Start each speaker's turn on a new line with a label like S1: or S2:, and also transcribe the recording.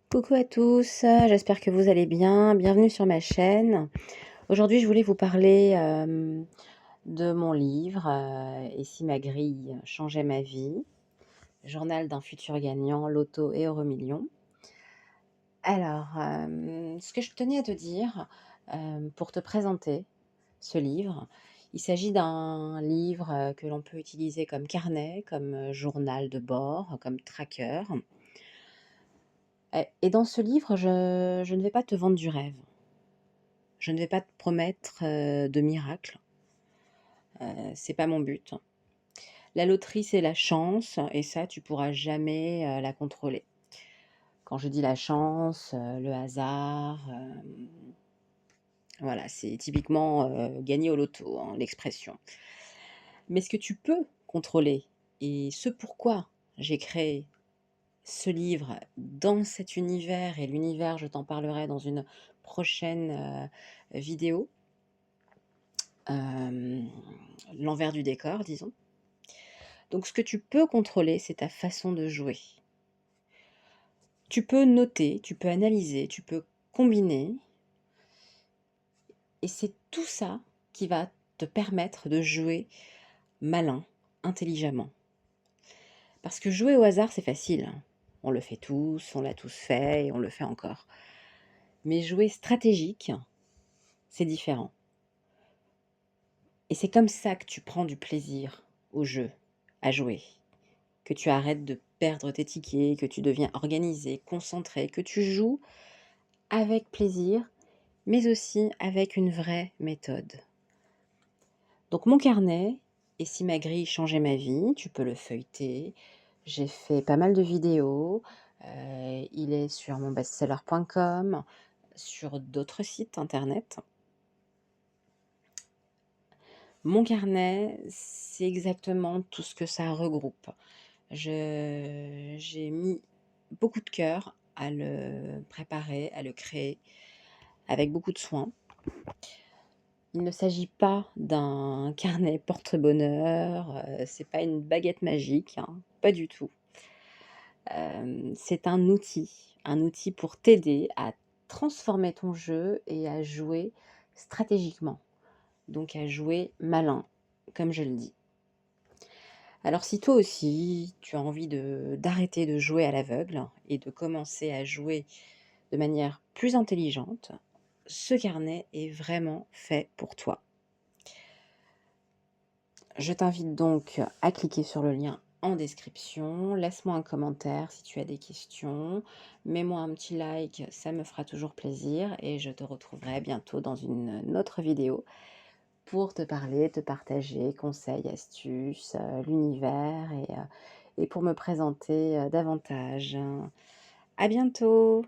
S1: Coucou à tous, j'espère que vous allez bien. Bienvenue sur ma chaîne. Aujourd'hui, je voulais vous parler de mon livre Et si ma grille changeait ma vie, journal d'un futur gagnant, loto et euro-million. Alors, ce que je tenais à te dire pour te présenter ce livre, il s'agit d'un livre que l'on peut utiliser comme carnet, comme journal de bord, comme tracker. Et dans ce livre, je ne vais pas te vendre du rêve. Je ne vais pas te promettre de miracles. C'est pas mon but. La loterie, c'est la chance, et ça, tu pourras jamais la contrôler. Quand je dis la chance, le hasard, voilà, c'est typiquement gagner au loto, hein, l'expression. Mais ce que tu peux contrôler, et ce pourquoi j'ai créé ce livre dans cet univers, et l'univers, je t'en parlerai dans une prochaine vidéo, l'envers du décor, disons. Donc ce que tu peux contrôler, c'est ta façon de jouer. Tu peux noter, tu peux analyser, tu peux combiner, et c'est tout ça qui va te permettre de jouer malin, intelligemment. Parce que jouer au hasard, c'est facile. On le fait tous, on l'a tous fait et on le fait encore. Mais jouer stratégique, c'est différent. Et c'est comme ça que tu prends du plaisir au jeu, à jouer. Que tu arrêtes de perdre tes tickets, que tu deviens organisé, concentré, que tu joues avec plaisir, mais aussi avec une vraie méthode. Donc mon carnet, et si ma grille changeait ma vie, tu peux le feuilleter. J'ai fait pas mal de vidéos. Il est sur mon bestseller.com, sur d'autres sites internet. Mon carnet, c'est exactement tout ce que ça regroupe. J'ai mis beaucoup de cœur à le préparer, à le créer, avec beaucoup de soin. Il ne s'agit pas d'un carnet porte-bonheur, c'est pas une baguette magique, hein, pas du tout. C'est un outil pour t'aider à transformer ton jeu et à jouer stratégiquement, donc à jouer malin, comme je le dis. Alors si toi aussi, tu as envie d'arrêter de jouer à l'aveugle et de commencer à jouer de manière plus intelligente, ce carnet est vraiment fait pour toi. Je t'invite donc à cliquer sur le lien en description. Laisse-moi un commentaire si tu as des questions. Mets-moi un petit like, ça me fera toujours plaisir. Et je te retrouverai bientôt dans une autre vidéo pour te parler, te partager conseils, astuces, l'univers et pour me présenter davantage. À bientôt!